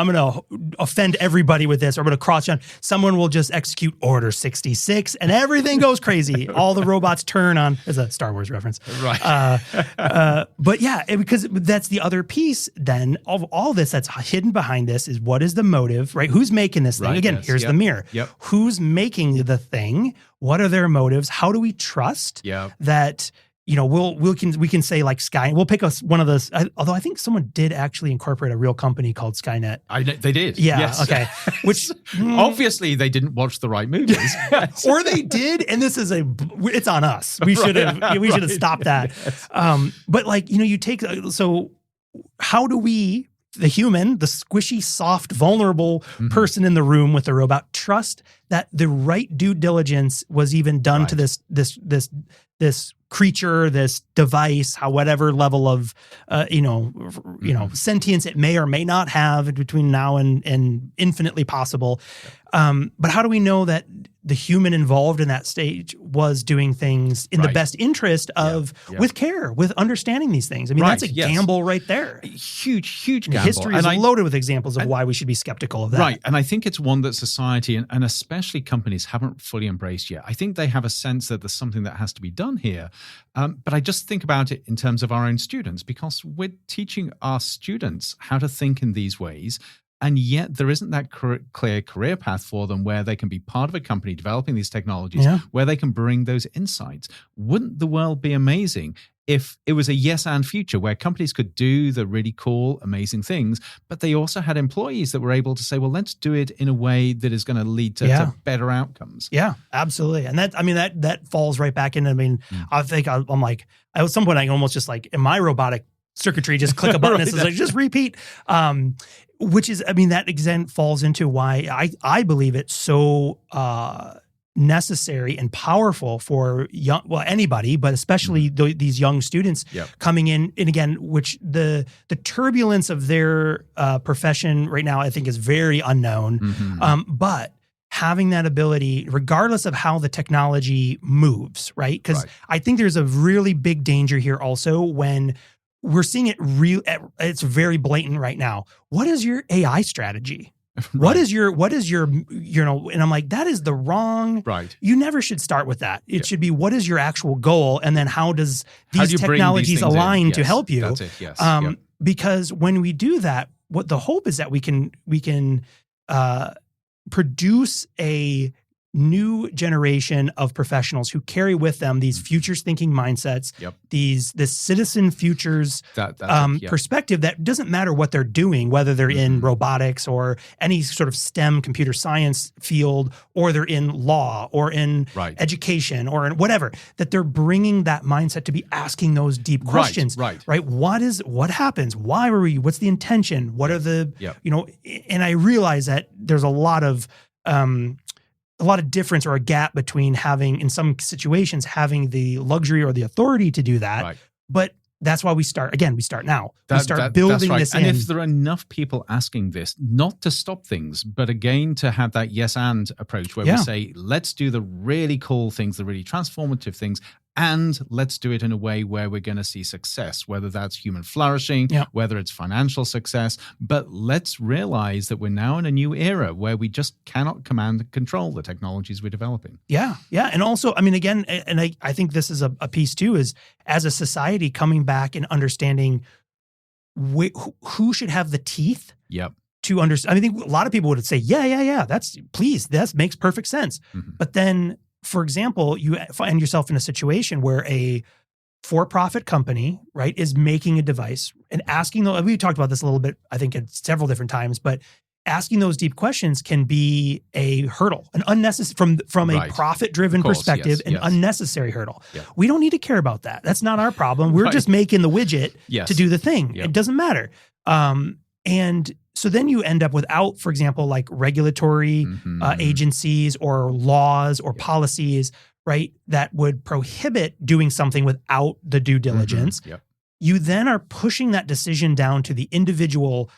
gonna offend everybody with this. I'm gonna cross on. Someone will just execute Order 66 and everything goes crazy. All the robots turn on, as a Star Wars reference. But because that's the other piece then of all this that's hidden behind this is, what is the motive, right? Who's making this thing? Again, here's the mirror. Who's making the thing? What are their motives? How do we trust that, we can say like Sky, we'll pick one of those, although I think someone did actually incorporate a real company called Skynet. They did. Yeah. Yes. Okay. Which obviously they didn't watch the right movies. Or they did. And this is it's on us. We should have stopped that. But you take, so how do we, the human, the squishy, soft, vulnerable person in the room with the robot, trust that the right due diligence was even done to this creature, this device, whatever level of sentience it may or may not have between now and infinitely possible. But how do we know that the human involved in that stage was doing things in the best interest of, with care, with understanding these things. I mean, that's a gamble right there. Huge gamble. History is loaded with examples of why we should be skeptical of that. Right. And I think it's one that society and especially companies haven't fully embraced yet. I think they have a sense that there's something that has to be done here. But I just think about it in terms of our own students, because we're teaching our students how to think in these ways. And yet there isn't that clear career path for them where they can be part of a company developing these technologies, where they can bring those insights. Wouldn't the world be amazing if it was a yes and future where companies could do the really cool, amazing things, but they also had employees that were able to say, well, let's do it in a way that is going to lead to better outcomes. Yeah, absolutely. And that falls right back in. I think I'm like, at some point I can almost just like, in my robotic circuitry, just click a button and says like, just repeat. Which is, that again falls into why I believe it's so necessary and powerful for anybody, but especially these young students coming in. And again, which the turbulence of their profession right now, I think, is very unknown. But having that ability, regardless of how the technology moves, right? Because I think there's a really big danger here also when we're seeing it it's very blatant right now. What is your AI strategy? What is your, and I'm like, that is the wrong, you never should start with that. It should be, what is your actual goal? And then how does these technologies align to help you? That's it, because when we do that, what the hope is that we can produce a new generation of professionals who carry with them these futures thinking mindsets, this citizen futures perspective that doesn't matter what they're doing, whether they're in robotics or any sort of STEM computer science field, or they're in law or in education or in whatever, that they're bringing that mindset to be asking those deep questions, right? What happens? Why were we, what's the intention? What are the, and I realize that there's a lot of difference or a gap between having, in some situations, having the luxury or the authority to do that. But that's why we start now. We start building this in. And if there are enough people asking this, not to stop things, but again, to have that yes and approach where we say, let's do the really cool things, the really transformative things, and let's do it in a way where we're going to see success, whether that's human flourishing, whether it's financial success. But let's realize that we're now in a new era where we just cannot command and control the technologies we're developing. Yeah. And also, again, and I think this is a piece too, is as a society coming back and understanding who should have the teeth to understand. I think a lot of people would say, that makes perfect sense. But then, for example, you find yourself in a situation where a for-profit company, is making a device and asking we talked about this a little bit, I think, at several different times, but asking those deep questions can be a hurdle, an unnecessary, from a profit-driven perspective, an unnecessary hurdle. We don't need to care about that. That's not our problem. We're just making the widget to do the thing. It doesn't matter. And so then you end up without, for example, like regulatory agencies or laws or policies, that would prohibit doing something without the due diligence. You then are pushing that decision down to the individual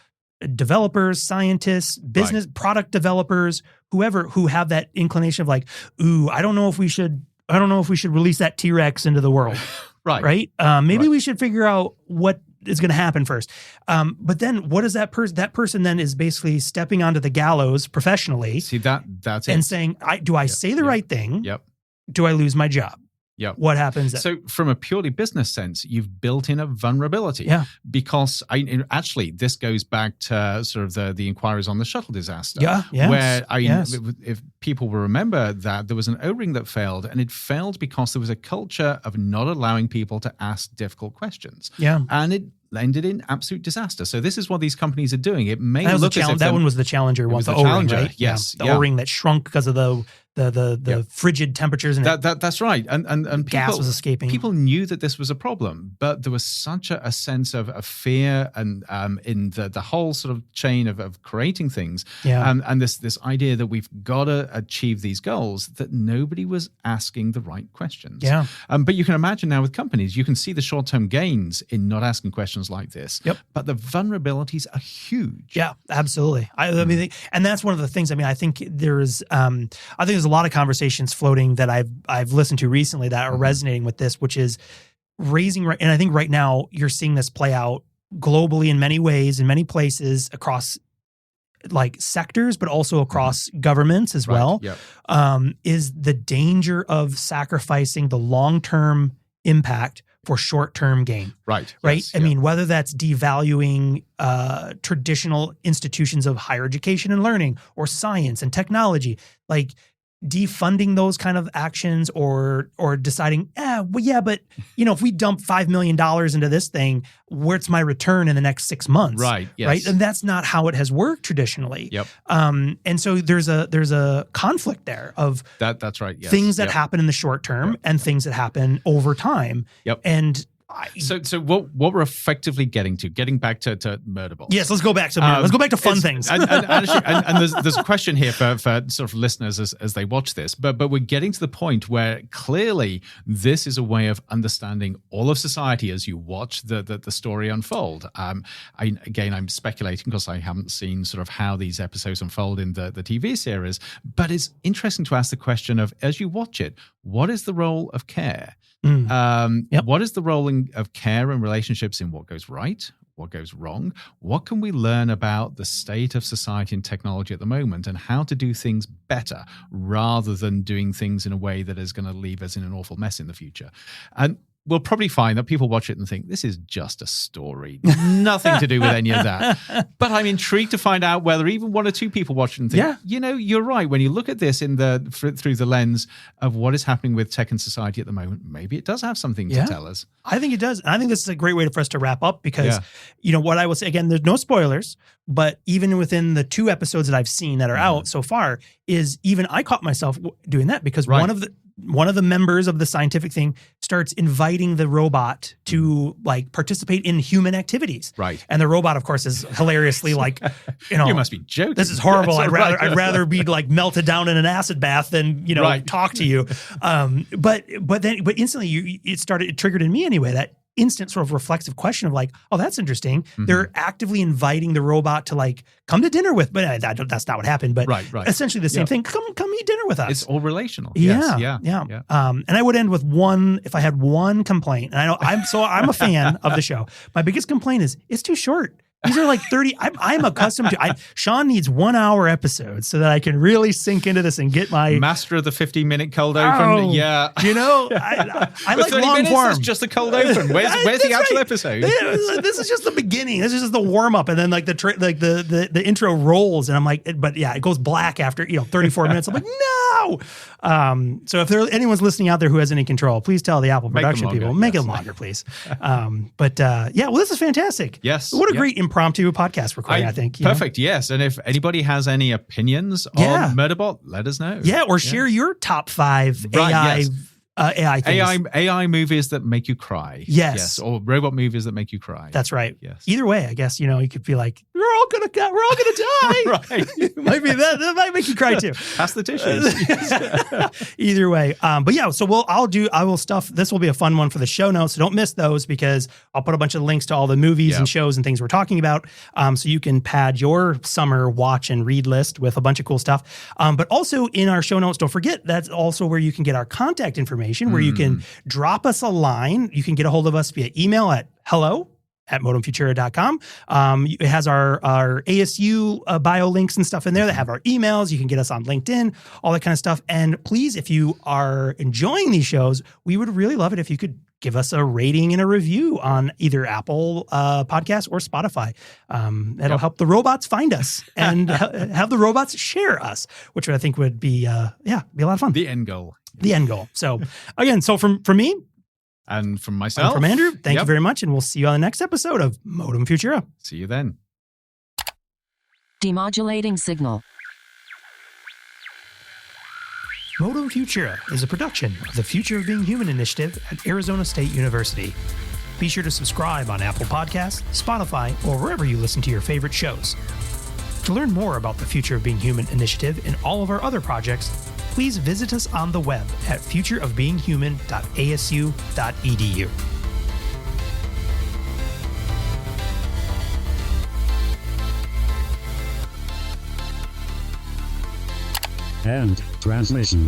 developers, scientists, business product developers, whoever, who have that inclination of like, I don't know if we should release that T-Rex into the world. Maybe we should figure out what is going to happen first. But then what is that person? That person then is basically stepping onto the gallows professionally. See, that's it. And saying, do I say the right thing? Do I lose my job? What happens then? So from a purely business sense, you've built in a vulnerability. Because actually this goes back to sort of the inquiries on the shuttle disaster. Where if people will remember that there was an O-ring that failed, and it failed because there was a culture of not allowing people to ask difficult questions. And it ended in absolute disaster. So this is what these companies are doing. It may look as if that one was the Challenger one, the O-ring, right? Yes. The O-ring that shrunk because of the frigid temperatures, and that's right. And gas was escaping. People knew that this was a problem, but there was such a sense of fear and in the whole sort of chain of creating things, and this idea that we've got to achieve these goals, that nobody was asking the right questions. But you can imagine now with companies, you can see the short-term gains in not asking questions like this. But the vulnerabilities are huge. Absolutely. I mean, and that's one of the things. I think there's a a lot of conversations floating that I've listened to recently that are resonating with this, which is and I think right now you're seeing this play out globally in many ways, in many places across like sectors, but also across governments as well, is the danger of sacrificing the long-term impact for short-term gain. Right. Yes, I mean, whether that's devaluing traditional institutions of higher education and learning or science and technology, like defunding those kind of actions or deciding, but if we dump $5 million into this thing, where's my return in the next 6 months? Right. Yes. Right. And that's not how it has worked traditionally. Yep. And so there's a conflict there of that's right. Yes. Things that happen in the short term and things that happen over time. Yep. And So what we're effectively getting back to Murderbot. Yes, let's go back to let's go back to fun things. and there's a question here for sort of listeners as they watch this, but we're getting to the point where clearly this is a way of understanding all of society as you watch the story unfold. I'm speculating because I haven't seen sort of how these episodes unfold in the TV series, but it's interesting to ask the question of, as you watch it, what is the role of care? What is the role of care and relationships in what goes right, what goes wrong? What can we learn about the state of society and technology at the moment and how to do things better rather than doing things in a way that is going to leave us in an awful mess in the future? And we'll probably find that people watch it and think, this is just a story. Nothing to do with any of that. But I'm intrigued to find out whether even one or two people watch it and think, you're right. When you look at this through the lens of what is happening with tech and society at the moment, maybe it does have something to tell us. I think it does. And I think this is a great way for us to wrap up because, what I will say, again, there's no spoilers, but even within the 2 episodes that I've seen that are out so far, is even I caught myself doing that because one of the members of the scientific thing starts inviting the robot to like participate in human activities. Right. And the robot, of course, is hilariously like, you must be joking. This is horrible. I'd rather be like melted down in an acid bath than, talk to you. But instantly it triggered in me anyway, that instant sort of reflexive question of like, oh, that's interesting. Mm-hmm. They're actively inviting the robot to like come to dinner with, but that's not what happened. But essentially the same thing. Come eat dinner with us. It's all relational. Yeah. Yes, yeah. And I would end with if I had one complaint, and I know I'm a fan of the show. My biggest complaint is it's too short. These are like 30. I'm accustomed to. Sean needs 1 hour episodes so that I can really sink into this and get my master of the 15-minute cold open. Yeah, I like long form. It's just a cold open. Where's the actual episode? This is just the beginning. This is just the warm up, and then like the intro rolls, and I'm like, it goes black after 34 minutes. I'm like, no. So if anyone's listening out there who has any control, please tell the Apple production people, make it longer, please. Well, this is fantastic. Yes, what a great impromptu podcast recording, I think. Perfect, yes. And if anybody has any opinions on Murderbot, let us know. Yeah, or share your top 5 AI things. AI movies that make you cry. Yes. Or robot movies that make you cry. That's right. Yes. Either way, I guess, you could be like, we're all gonna die. Right. Might be that might make you cry too. Pass the tissues. Either way. So I will stuff, this will be a fun one for the show notes. So don't miss those because I'll put a bunch of links to all the movies and shows and things we're talking about. So you can pad your summer watch and read list with a bunch of cool stuff. But also in our show notes, don't forget, that's also where you can get our contact information, where you can drop us a line. You can get a hold of us via email at hello@modemfutura.com. It has our ASU bio links and stuff in there that have our emails. You can get us on LinkedIn, all that kind of stuff. And please, if you are enjoying these shows, we would really love it if you could give us a rating and a review on either Apple Podcasts or Spotify. That'll help the robots find us and have the robots share us, which I think would be a lot of fun. The end goal. So again, from me, and from myself. And from Andrew, thank you very much. And we'll see you on the next episode of Modem Futura. See you then. Demodulating signal. Modem Futura is a production of the Future of Being Human initiative at Arizona State University. Be sure to subscribe on Apple Podcasts, Spotify, or wherever you listen to your favorite shows. To learn more about the Future of Being Human initiative and all of our other projects, please visit us on the web at futureofbeinghuman.asu.edu. and transmission.